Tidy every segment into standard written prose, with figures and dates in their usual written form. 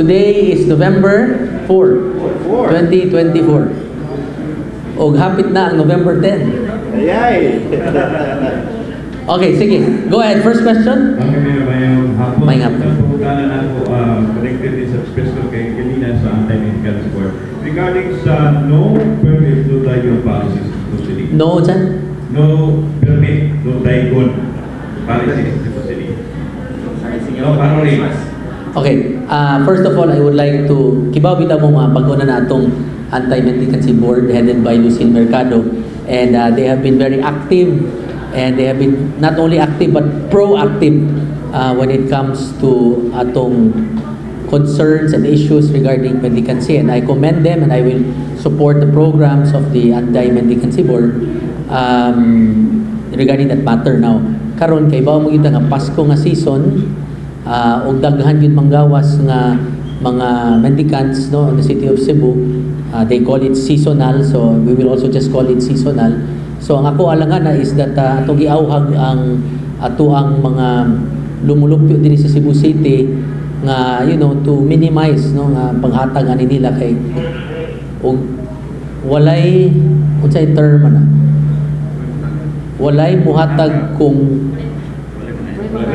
Today is November 4, 2024. O hapit na ang November 10. Ayay! Okay, sige. Go ahead. First question. Mayong hapon. May hapon. Pagkakalan na po connected din sa special kay Kalina sa anti-medical support. Regarding sa no permit to diagon policies to city. No, Chan? No permit to diagon policies to city. No paroling. Okay. First of all, I would like to kibawita mo mga pag-una na itong Anti-Mendicancy Board headed by Lucien Mercado. And they have been very active, and they have been not only active but proactive when it comes to atong concerns and issues regarding mendicancy. And I commend them, and I will support the programs of the Anti-Mendicancy Board regarding that matter. Now, karon kay bawo mo kita nga Pasko nga season, og daghan gyud manggawas nga mga mendicants no in the city of Cebu. They call it seasonal, so we will also just call it seasonal. So ang ako alangan na is that atong giauhag ang ato ang mga lumulupyo diri sa Cebu City nga to minimize no nga panghatag ani nila kay og walay unsay term na walay muhatag kung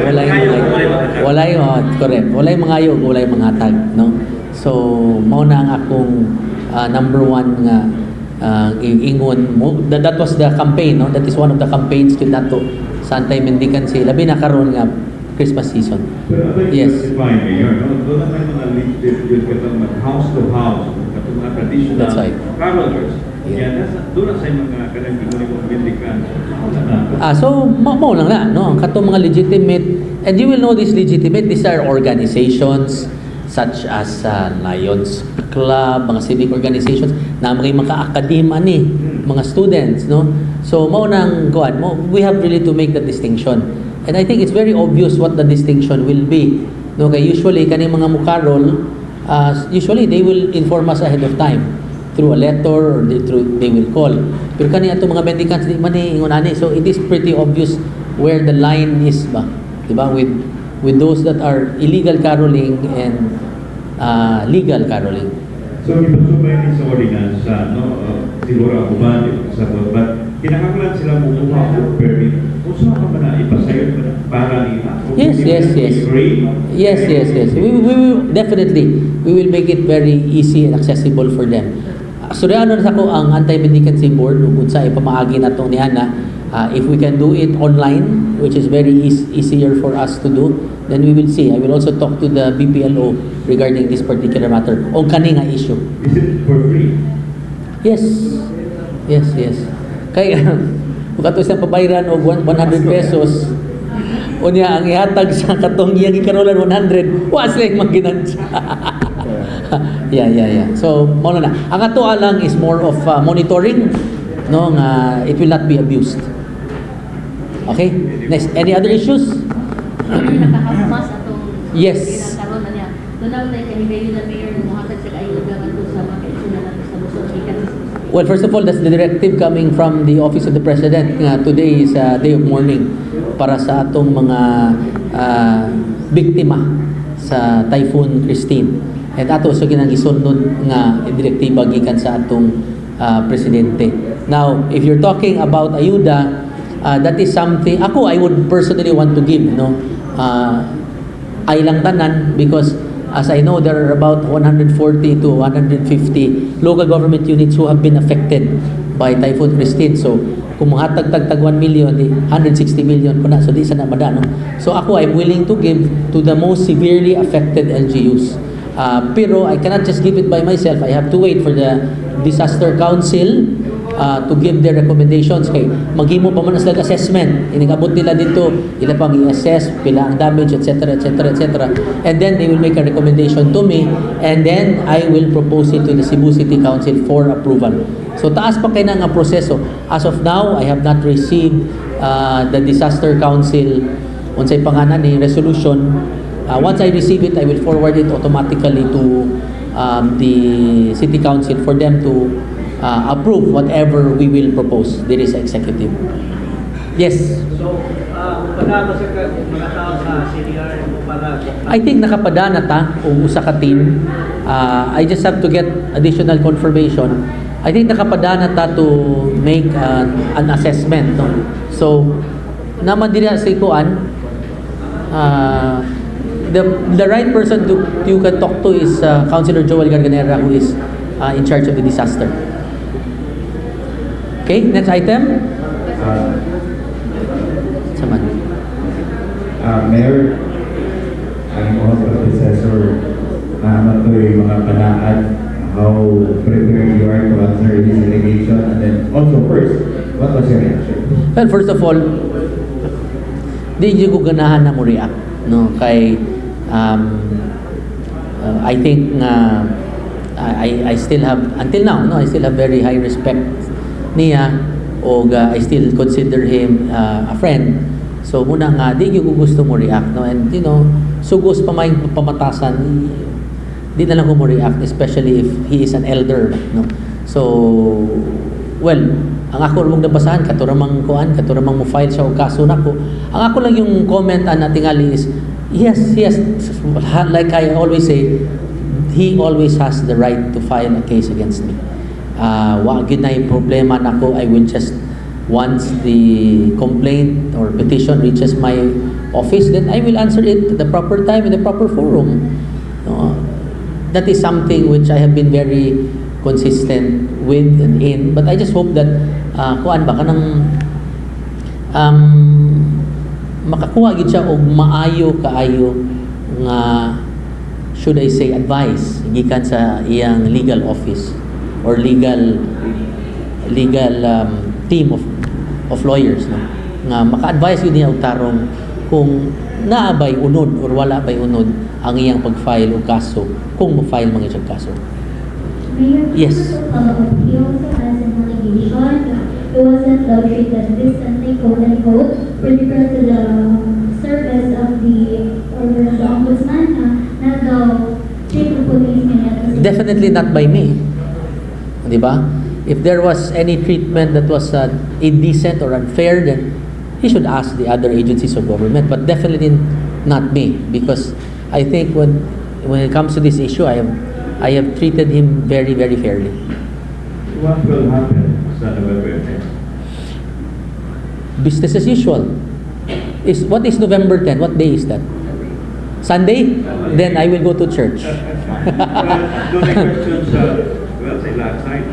walay correct walay mangayo walay manghatag no. So mao na ang akong number one nga ingon mo. That was the campaign, no? That is one of the campaigns to nato sa anti-mendicancy labi na karon nga Christmas season. Yes. Mayor, no? Doon na mga leaflet yun katong house to house, katong mga traditional That's right. carolers. Yeah. Doon na sa mga kanang mga mendicants. So mao lang na no ang katong mga legitimate, and you will know this legitimate, these are organizations such as Lions Club, mga civic organizations na mga akadema ni mga students no. So mao nang kuan mo, we have really to make that distinction, and I think it's very obvious what the distinction will be no. Kay usually kani mga mukarol usually they will inform us ahead of time through a letter, or they will call. Pero kani ato mga mendicants di man ni ingon ani, so it is pretty obvious where the line is ba, di ba, with those that are illegal caroling and legal caroling. So ipasubay ni sa ordinance no siguro ako ba sa but kinahanglan sila kumuha og permit. Usa ka ba na ipasayod ba para nila? Yes. We will definitely we will make it very easy and accessible for them. Suryanon sa ko ang Anti-Mendicancy Board ug unsa ipamaagi natong niana. If we can do it online, which is very easier for us to do, then we will see. I will also talk to the BPLO regarding this particular matter o kani nga issue. Is it for free? Yes. Kay kato sa pabayran og 100 pesos. Unya ang ihatag sa katong iyang ikarolan 100, wa sila magginantsa. Yeah. So, mo na. Ang ato lang is more of monitoring, no, nga it will not be abused. Okay? Next, any other issues? Nakahasmas atong Yes. karon na niya. Doon na tayo kanigayon na mayor ng muhatag sa ayuda ngadto sa mga kaisunan nato sa Luzon gikan. Well, first of all, that's the directive coming from the Office of the President. Today is a day of mourning para sa atong mga biktima sa Typhoon Christine. And ato so ginangisundod nga direktiba gikan sa atong presidente. Now, if you're talking about ayuda, that is something I would personally want to give, no. Ay lang tanan, because as I know there are about 140 to 150 local government units who have been affected by Typhoon Christine. So kung mahatag tag 1 million, 160 million po na, so di sana madano. So I'm willing to give to the most severely affected LGUs. Pero I cannot just give it by myself. I have to wait for the Disaster Council to give their recommendations. Kay maghimo pa man sila assessment, inigabot nila dito, ila pang i-assess pila ang damage, etc. And then they will make a recommendation to me, and then I will propose it to the Cebu City Council for approval. So taas pa kay na nga proseso. As of now, I have not received the Disaster Council unsay panganan ni resolution. Once I receive it, I will forward it automatically to the City Council for them to approve whatever we will propose. There is executive. Yes. So, padama sa mga tao sa CDR mo para I think nakapadana ta o usa ka team. I just have to get additional confirmation. I think nakapadana ta to make an assessment, no. So naman diri sa kuan, the right person to you can talk to is Councilor Joel Garganera, who is in charge of the disaster. Okay, next item. Saman. Mayor, ang mga predecessor na ito yung mga panaad, how prepared you are to answer this allegation, and then also first, what was your reaction? Well, first of all, di ko ganahan na mo react, no, kay I think I still have until now, no, I still have very high respect niya, o I still consider him a friend. So muna nga di ko gusto mo react, no, and sugos pa may pamatasan, di na lang ko mo react, especially if he is an elder, no. So well, ang ako mong nabasahan katuramang mo file siya og kaso nako. Ang ako lang yung comment natingali is yes, like I always say, he always has the right to file a case against me. Wa gyud na yung problema nako. I will just, once the complaint or petition reaches my office, then I will answer it at the proper time in the proper forum. That is something which I have been very consistent with and in, but I just hope that kuan ba kanang makakuha gid siya og maayo kaayo nga, should I say, advice gikan sa iyang legal office or legal team of lawyers, no, nga maka-advise yun niya og tarong kung naabay unod or wala bay unod ang iyang pag-file o kaso, kung mo-file mga siyang kaso. Mayor, Yes. He also has an allegation that it wasn't treated distantly, quote unquote, with regard to the service of the ombudsman, na daw treat the police niya. Definitely not by me. Di ba? If there was any treatment that was indecent or unfair, then he should ask the other agencies of government, but definitely not me, because I think when it comes to this issue, I have treated him very, very fairly. What will happen sa November 10? Business as usual. What is November 10? What day is that? Sunday? Then I will go to church. Doon ay questions say last night.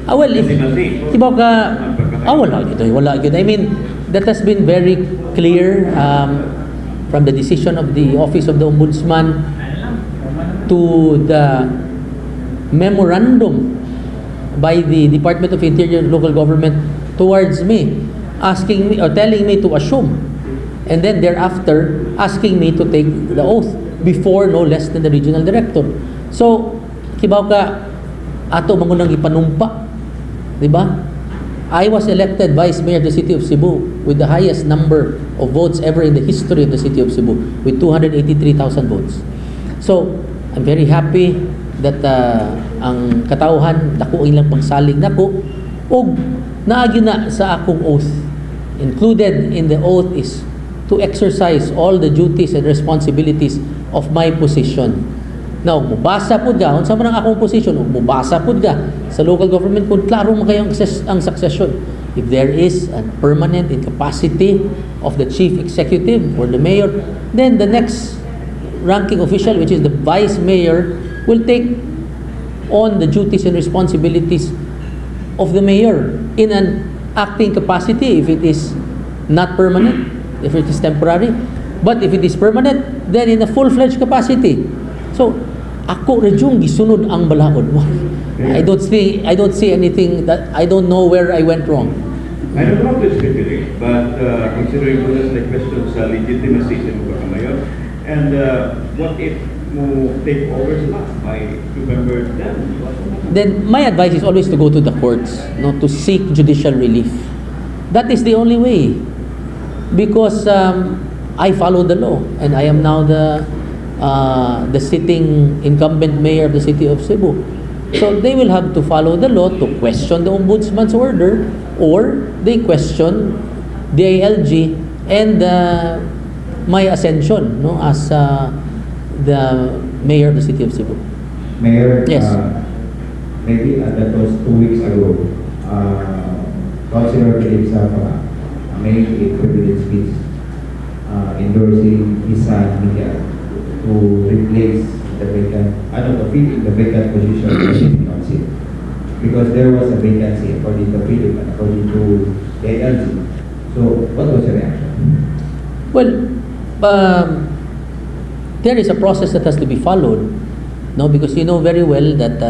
Well, if tibaw ka, wala yun. I mean, that has been very clear from the decision of the Office of the Ombudsman to the memorandum by the Department of Interior and Local Government towards me, asking me or telling me to assume, and then thereafter asking me to take the oath before no less than the regional director. So, kibaw ka, ato mangunang ipanumpa, di ba? I was elected Vice Mayor of the City of Cebu with the highest number of votes ever in the history of the City of Cebu, with 283,000 votes. So, I'm very happy that ang katauhan dako ilang pagsalig nako og naagi na sa akong oath. Included in the oath is to exercise all the duties and responsibilities of my position. Now, mubasa pud ka unsa man ang akong position, mubasa pud ka sa local government kung klaro man kayo ang succession. If there is a permanent incapacity of the chief executive or the mayor, then the next ranking official, which is the vice mayor, will take on the duties and responsibilities of the mayor in an acting capacity if it is not permanent, if it is temporary. But if it is permanent, then in a full-fledged capacity. So, ako rejung gisunod ang balaod mo. I don't see anything that I don't know where I went wrong. I don't want to speculate, but considering those like questions sa legitimacy sa mga mayor, and what if mo take over sila by November 10? Then my advice is always to go to the courts, no, to seek judicial relief. That is the only way, because I follow the law, and I am now the sitting incumbent mayor of the City of Cebu. So they will have to follow the law to question the ombudsman's order, or they question DILG and my ascension, no, as the mayor of the city of Cebu. Mayor, Yes. Maybe that was 2 weeks ago, Councilor Philip Sapa made a privilege speech endorsing his son Miguel to replace the vacant, to fill in the vacant position of the city council. Because there was a vacancy according to Philip and according to the LG. So, what was your reaction? Well, there is a process that has to be followed, no, because you know very well that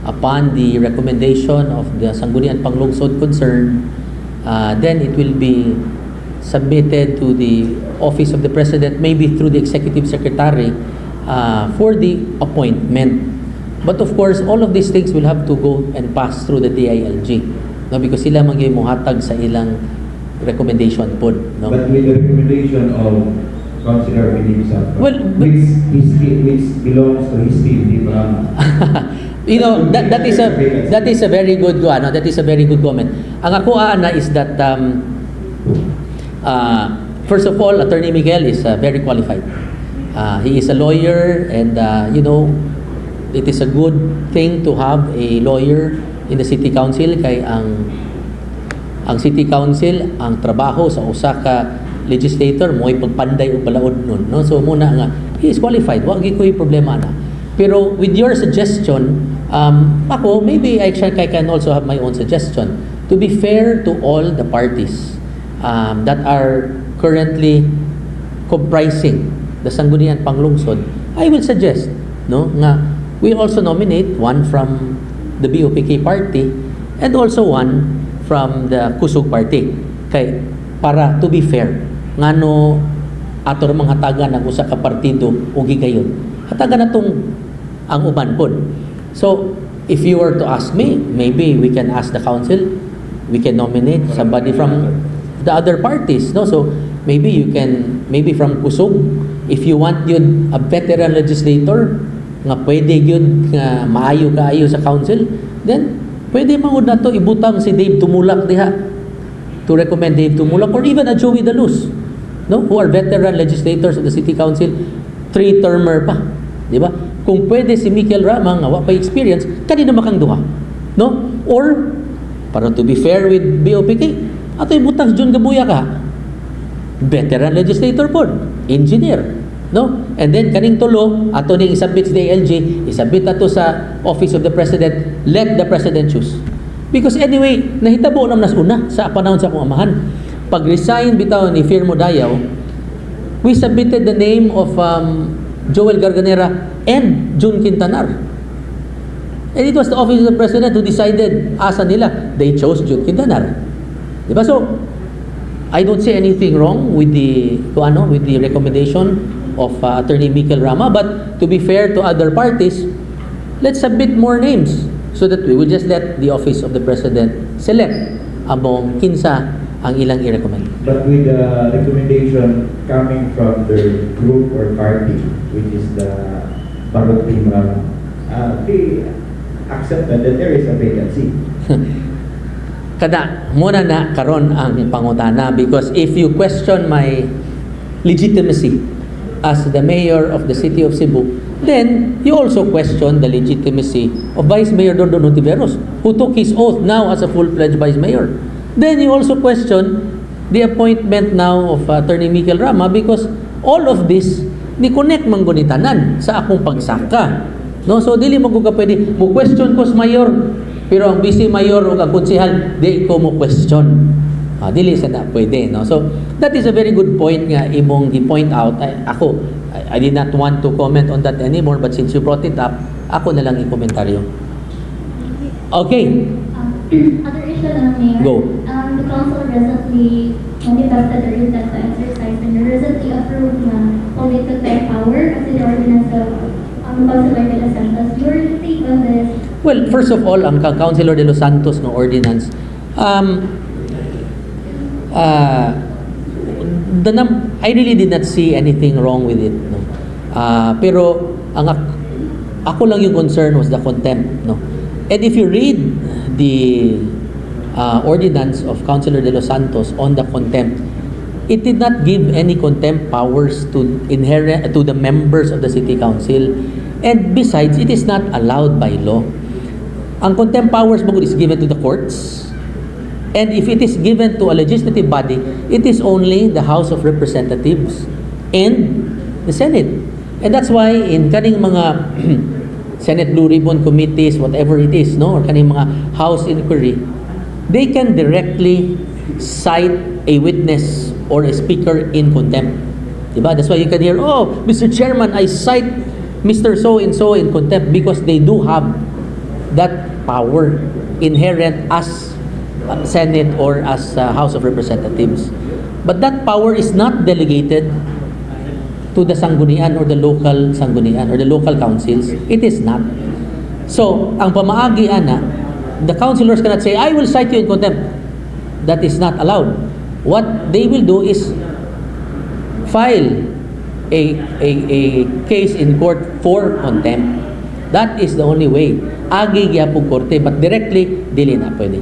upon the recommendation of the Sangguniang Panglungsod concerned, then it will be submitted to the office of the president, maybe through the executive secretary, for the appointment. But of course, all of these things will have to go and pass through the DILG, no, because sila mangyay mohatag sa ilang recommendation po, no. But with the recommendation of Councilor Philip Sapa, Well, which belongs to his team, di ba? you know, that is a very good that is a very good comment. Ang ako ana is that first of all, Attorney Miguel is very qualified. He is a lawyer, and you know, it is a good thing to have a lawyer in the city council, kay ang city council, ang trabaho sa usa ka legislator mo ay pagpanday o balaod nun, no? So muna nga, he is qualified, wa gyud ko'y problema na. Pero with your suggestion, ako, maybe I can also have my own suggestion. To be fair to all the parties that are currently comprising the Sangguniang Panglungsod, I will suggest, no, nga we also nominate one from the BOPK party and also one from the Kusog party. Kay para to be fair, ngano ato ra mga hatagan ng usa ka partido o gigayon. Hatagan natong ang uban pod. So, if you were to ask me, maybe we can ask the council, we can nominate somebody from the other parties, no? So, maybe you can, maybe from Kusog, if you want yun a veteran legislator nga pwede yun nga maayo kaayo sa council, then pwede mangud nato ibutang si Dave Tumulak diha, to recommend Dave Tumulak, or even a Joey Dalus, no, who are veteran legislators of the city council, 3-termer pa, di ba? Kung pwede si Mikel Rama nga wa pa experience, kanina makang duha, no? Or para to be fair with BOPK, ato ibutang John Gabuya ka, veteran legislator pod, engineer, no? And then kaning tulo ato ning isubmit sa DILG, isubmit ato sa office of the president, let the president choose. Because anyway, nahitabo nam nas una sa panahon sa akong amahan. Pag resign bitaw ni Firmo Dayaw, we submitted the name of Joel Garganera and June Quintanar. And it was the office of the president who decided asa nila. They chose June Quintanar. Diba? So, I don't see anything wrong with the recommendation of Attorney Mikel Rama, but to be fair to other parties, let's submit more names so that we will just let the office of the president select among kinsa ang ilang i-recommend. But with the recommendation coming from their group or party, which is the Barot Team Rama, they accepted that there is a vacancy. Kada muna na karon ang pangutana, because if you question my legitimacy as the mayor of the city of Cebu, then you also question the legitimacy of Vice Mayor Dordon Ontiveros, who took his oath now as a full-fledged Vice Mayor. Then you also question the appointment now of Attorney Mikel Rama, because all of this ni connect man guni tanan sa akong pagsaka. No, so dili mo ka pwede mo question ko sa mayor, pero ang vice mayor o ang konsehal di ko mo question. Dili sa na pwede, no. So that is a very good point nga imong gi-point out. I did not want to comment on that anymore, but since you brought it up, ako na lang i-komentaryo. Okay. Other issue na, Mayor. Go. The council recently manifested their intent to exercise and recently approved na political power as the ordinance of Councilor de los Santos. Your take on this? Well, first of all, ang Councilor de los Santos no ordinance, I really did not see anything wrong with it, no. Pero ang ako lang yung concern was the contempt, no. And if you read the ordinance of Councilor De Los Santos on the contempt, it did not give any contempt powers to the members of the city council, and besides, it is not allowed by law. Ang contempt powers mo is given to the courts, and if it is given to a legislative body, it is only the House of Representatives and the Senate. And that's why in kaning mga Senate Blue Ribbon committees, whatever it is, no, or kaning mga House inquiry, they can directly cite a witness or a speaker in contempt. Diba? That's why you can hear, oh, Mr. Chairman, I cite Mr. So-and-so in contempt, because they do have that power inherent as Senate or as House of Representatives. But that power is not delegated to the sanggunian or the local sanggunian or the local councils. It is not. So, ang pamaagi, ana, the councilors cannot say, I will cite you in contempt. That is not allowed. What they will do is file a case in court for contempt. That is the only way. Agi gyapon korte, but directly dili na pwede.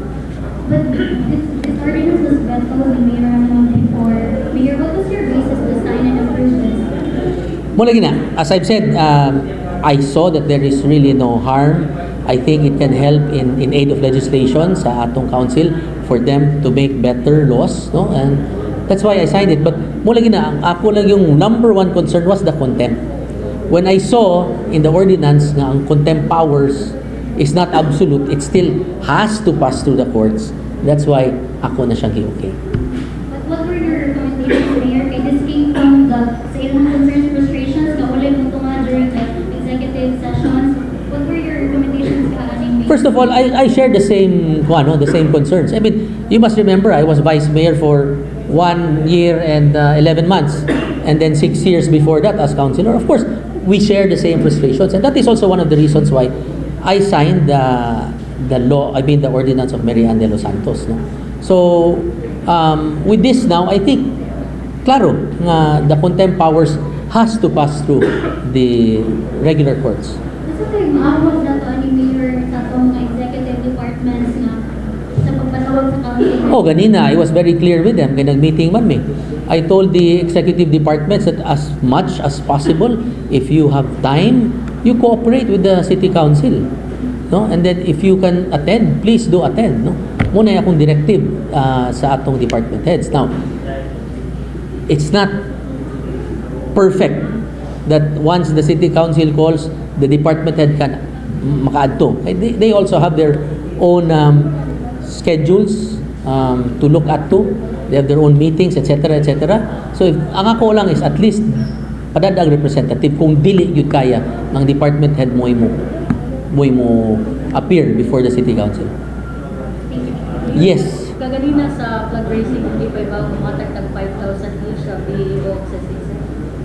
But this ordinance was vetoed ni Mayor Raymond before. Mayor, what was your basis to sign and approve this? Mula gina, as I've said, I saw that there is really no harm. I think it can help in aid of legislation sa atong council for them to make better laws, no? And that's why I signed it. But mula gina, ang ako lang yung number one concern was the contempt. When I saw in the ordinance na ang contempt powers is not absolute, it still has to pass through the courts. That's why ako na siyang okay. But what were your recommendations, Mayor? Kay this came from the sa ilang concerns, frustrations na ulit mo ito nga during the executive sessions. What were your recommendations kaaning Mayor? First of all, I share the same concerns. I mean, you must remember, I was vice mayor for 1 year and 11 months, and then 6 years before that as councilor. Of course, we share the same frustrations, and that is also one of the reasons why I signed the ordinance of Mayor De Los Santos. No? So, with this now, I think, klaro, nga the contempt powers has to pass through the regular courts. Kasi kayo maawag na to ni Mayor sa itong executive departments na sa pagpatawag sa council. Oh, ganina, I was very clear with them. Kaya nag-meeting man me. I told the executive departments that as much as possible, if you have time, you cooperate with the city council. No? And then if you can attend, please do attend. No? Muna akong directive sa atong department heads. Now, it's not perfect that once the city council calls, the department head can makaadto. They also have their own schedules to look at to. They have their own meetings, etc., etc. So, ang ako lang is at least padadag representative kung dili yun kaya ng department head mo appear before the city council. Yes. Kaganina sa flag raising, hindi pa iba kumatag ng 5,000 each sa BO sa season.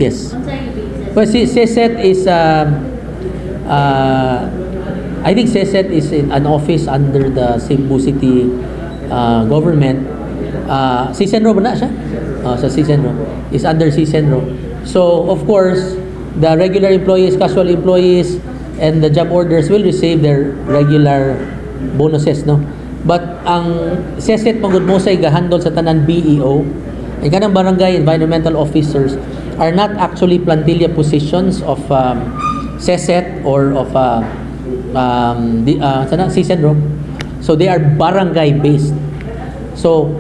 Yes. Ano sa iyo, BO? Well, CSET is I think CSET is in an office under the Cebu City government. CSENRO ba na siya? Sa CSENRO. Is under CSENRO. So, of course, the regular employees, casual employees, and the job orders will receive their regular bonuses, no? But ang CSET magud mo sa gahandol sa tanan BEO, ang kanang barangay environmental officers are not actually plantilla positions of CSET or of CSENRO. So they are barangay based. So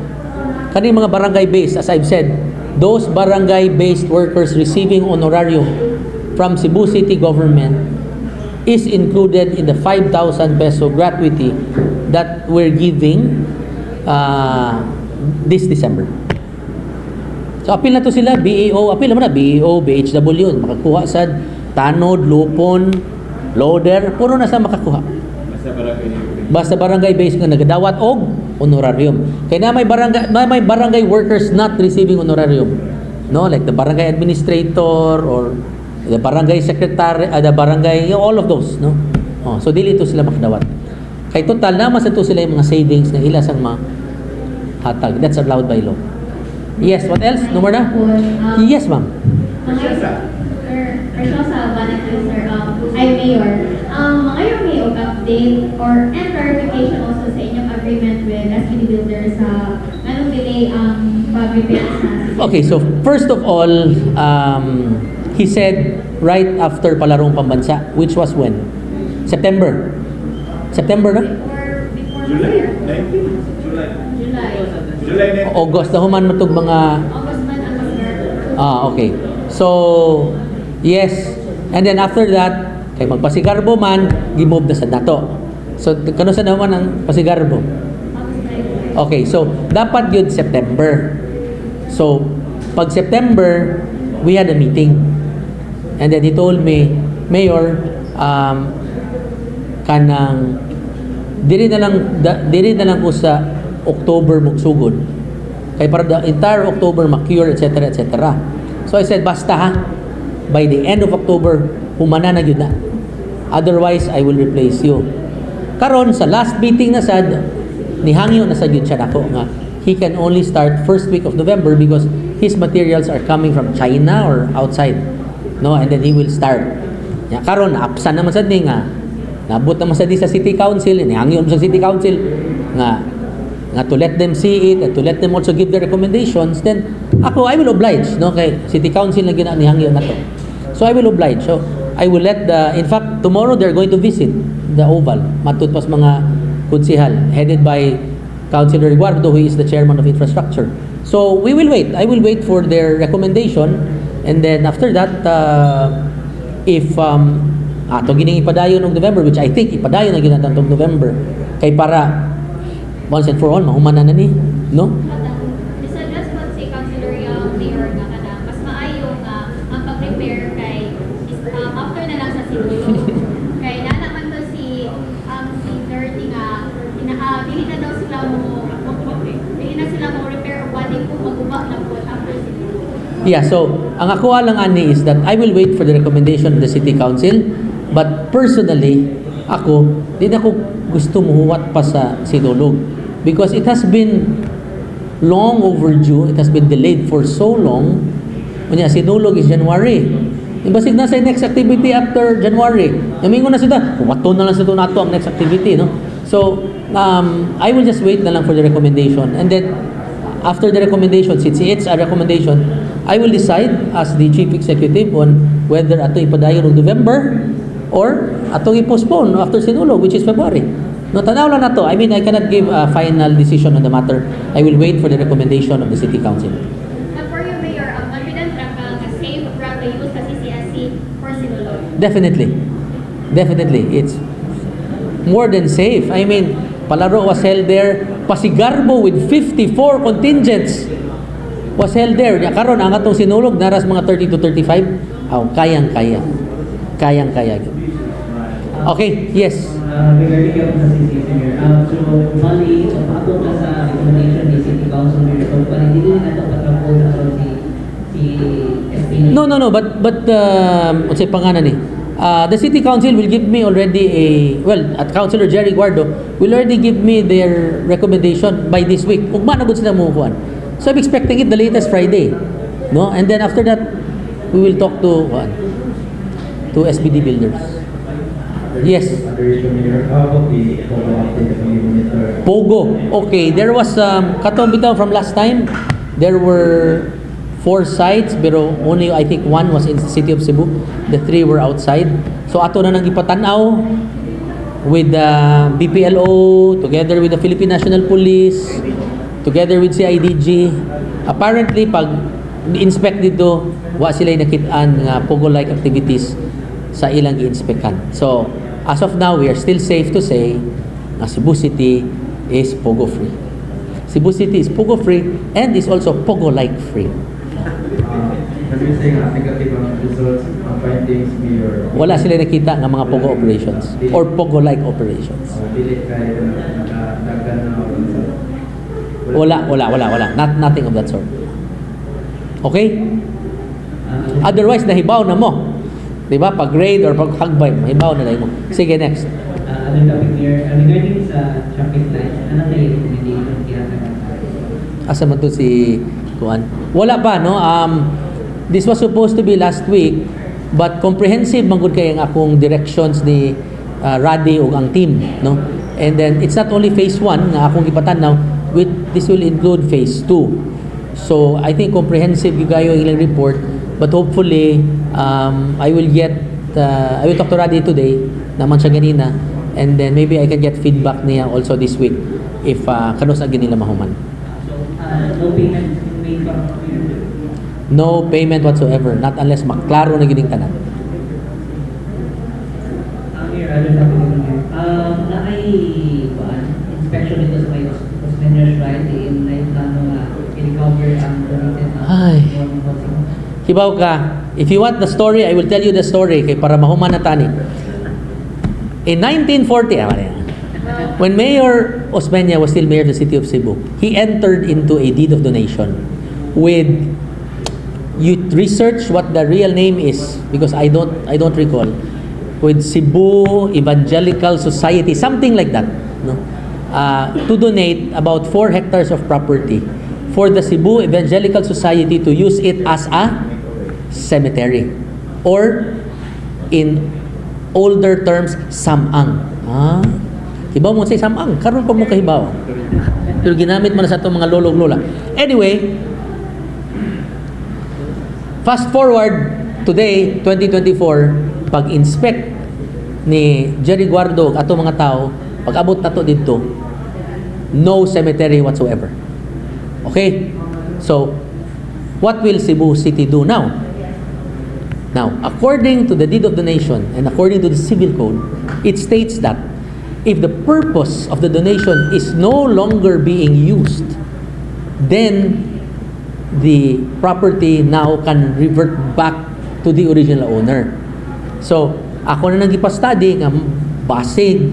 kaning mga barangay based, as I've said, those barangay based workers receiving honorarium from Cebu City government is included in the 5,000 peso gratuity that we're giving this December. So appeal na to sila, BEO, appeal naman na, BEO, BHW, makakuha sa tanod, lupon, loader, puro na sa makakuha. Basta barangay based nga nagadawat og honorarium. Kaya na may barangay workers not receiving honorarium. No, like the barangay administrator or the barangay secretary, the barangay, all of those, no. Oh, so dili to sila makadawat. Kay total naman sa to sila yung mga savings na ilas ang hatag. That's allowed by law. Yes, what else? No more na? Yes, ma'am. Mayor, may update or clarification also sa inyong agreement agreement with SBD Builders sa anong delay ang pag-repair sa Okay, so first of all, he said right after palarong pambansa, which was when? September. September na? before July July 19. July July 19. August na human matug mga August man ang mag-start. okay. So, yes. And then after that, kay magpasigarbo man, gimove na sa dato. So, kano sa naman ang pasigarbo? August 9. Okay, so dapat yun September. So, pag September, we had a meeting. And then he told me, Mayor, kanang diri na lang ko sa October magsugod. Kay para the entire October ma-cure, etc., etc. So I said, basta ha, by the end of October, humana na yun na. Otherwise, I will replace you. Karon sa last meeting na sad, nihangyo na sad yun siya nako nga he can only start first week of November because his materials are coming from China or outside. No, and then he will start. Ya karon apsan naman sad ni nga nabot naman sad sa City Council, nihangyo sa City Council nga to let them see it and to let them also give their recommendations. Then ako, I will oblige, no, kay City Council na ginanihangyo na to. So I will oblige. So I will let in fact tomorrow they're going to visit the Oval, matut pas mga kunsihal headed by Councilor Eduardo, who is the chairman of infrastructure. So we will wait. I will wait for their recommendation, and then after that, if ato gining ipadayon ng November, which I think ipadayon na ginatang tong November, kay para once and for all mahuman na ni, no? Bisa just what si Councilor yung Mayor nga kada mas maayo nga ang pag-prepare kay after na lang sa siguro. Kay naman to si Dirty nga dili na daw sila dili na sila mo repair o body kung maguba na po after siguro. Yeah, so ang ako lang ani is that I will wait for the recommendation of the City Council, but personally, ako, di na ko gusto muhuwat pa sa Sinulog because it has been long overdue, it has been delayed for so long. Kunya, Sinulog is January. Ibasig na sa next activity after January. Namingo na sila, kumaton na lang sa nato ang next activity, no? So, I will just wait na lang for the recommendation. And then, after the recommendation, since it's a recommendation, I will decide as the Chief Executive on whether ato ipadayon ng November or atong i-postpone after Sinulog, which is February. No, tanaw lang na to. I mean, I cannot give a final decision on the matter. I will wait for the recommendation of the City Council. But for you, Mayor, confident ra ka nga safe ra ka use sa CCSC for Sinulog? Definitely. Definitely. It's more than safe. I mean, palaro was held there. Pasigarbo with 54 contingents was held there. Karon ang atong Sinulog naras mga 30 to 35. Kayang-kaya. Kayang-kaya. Okay, yes. Regarding yung sa CCC, so mali, pato ka sa recommendation ni City Council, so parang hindi na ito patapos na si SPN. No, but what's yung pangalan ni? The City Council will give me already at Councilor Jerry Guardo will already give me their recommendation by this week. Ugma na gud sila mukuan. So I'm expecting it the latest Friday. No? And then after that, we will talk to SBD Builders. Yes. How about the Pogo update that we monitor? Pogo. Okay, there was katong bitaw from last time. There were 4 sites, pero only I think 1 was in the city of Cebu. The 3 were outside. So ato na nang ipatanaw with the BPLO, together with the Philippine National Police, together with CIDG. Apparently, pag inspect dito, wa sila nakitaan nga Pogo-like activities sa ilang i-inspectan. So, as of now, we are still safe to say na Cebu City is Pogo-free. Cebu City is Pogo-free and is also Pogo-like free. Can you say negative results, findings, Mayor? Wala sila nakita ng mga Pogo operations or Pogo-like operations. Dili kayo nagdagan na Wala. Nothing of that sort. Okay? Otherwise, nahibaw na mo. Diba? Pag-grade or pag-hagbay, mahibaw na mo. Sige, next. Anong topic here? Regarding sa traffic lights, ano kayo recommendation kinatagalan? Asa man to si Kuan? Wala pa, no? This was supposed to be last week, but comprehensive man gud kay ang akong directions ni Radi ug ang team, no? And then it's not only phase 1 nga akong gipatanaw, with this will include phase 2. So I think comprehensive yung gayo ilang report, but hopefully I will talk to Radi today naman siya ganina, and then maybe I can get feedback niya also this week if kanos na nila mahuman. No payment made from No payment whatsoever, not unless maklaro na gining tanan. Mayor, other topic here. Na ay inspection nito sa may Osmeña Shrine in plano na i-recover ang donated na Ay. Hibaw ka, if you want the story, I will tell you the story kay para mahuman na tani. In 1940, when Mayor Osmeña was still mayor of the city of Cebu, he entered into a deed of donation with, you research what the real name is because I don't recall, with Cebu Evangelical Society, something like that, no? To donate about 4 hectares of property for the Cebu Evangelical Society to use it as a cemetery, or in older terms, samang. Hibaw mo say samang, karon pa mo kahibaw. Pero ginamit mo na sa itong mga lolong lola. Anyway, fast forward today, 2024, pag-inspect ni Jerry Guardo at mga tao, pag-abot na to dito, no cemetery whatsoever. Okay? So, what will Cebu City do now? Now, according to the deed of donation and according to the civil code, it states that if the purpose of the donation is no longer being used, then the property now can revert back to the original owner. So, ako na nag-ipa-study nga basig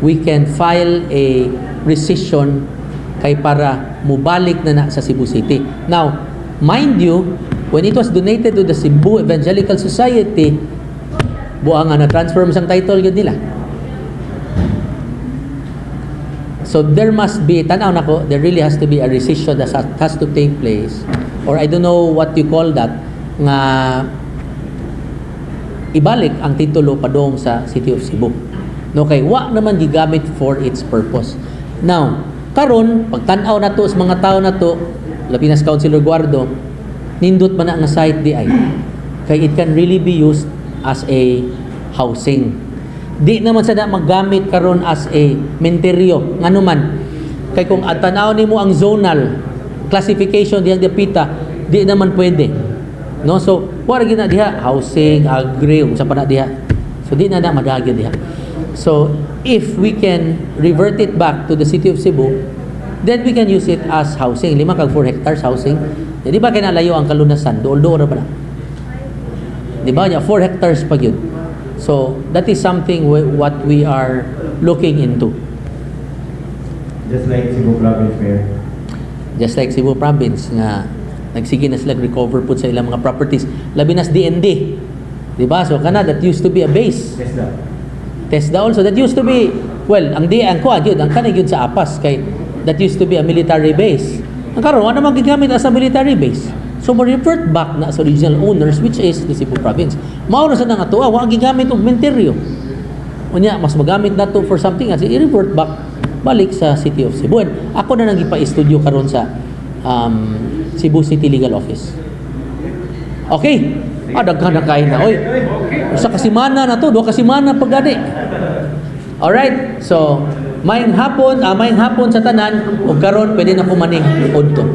we can file a rescission kay para mubalik na sa Cebu City. Now, mind you, when it was donated to the Cebu Evangelical Society, buang nga na-transfer mo sang title yun nila. So there must be, tanaw na ko, there really has to be a rescission that has to take place, or I don't know what you call that, nga ibalik ang titulo padong sa City of Cebu. No, kay wa naman gigamit for its purpose. Now, karon pagtan-aw na to sa mga tao na to, labi na sa Councilor Guardo, nindot man na nga site di ay. Kay it can really be used as a housing. Di naman sada maggamit karon as a menteryo ngano man. Kay kung atanaw nimo ang zonal classification diyang dapita, di naman pwede. No, so wala gina diha housing, agri, unsa pa na diha. So di na madagyo diha. So if we can revert it back to the City of Cebu, then we can use it as housing. 5 kag 4 hectares housing. Di ba kinalayo ang kalunasan? Dool-dool ra ba na? Di ba? 4 hectares pa yun. So, that is something what we are looking into. Just like Cebu Province, Mayor. Just like Cebu Province nga nagsige na sila recover po sa ilang mga properties. Labi nas DND. Di ba? So, kana that used to be a base. TESDA also. That used to be, well, ang kuha yun, ang kanag yun sa APAS kay that used to be a military base. Ang karon ano man gigamit as a military base. So, revert back na sa original owners, which is the Cebu Province. Mao na sa nga to, wa gigamit og menteryo. Unya, mas magamit na to for something else, i-revert back balik sa City of Cebu. And ako na nang ipa-studio karon sa Cebu City Legal Office. Okay. Daghan na kain na. Oy. Sa kasimana na to, 2 kasimana pagani. Alright. So, maayong hapon sa tanan, ug karon pwede na ko maning udto.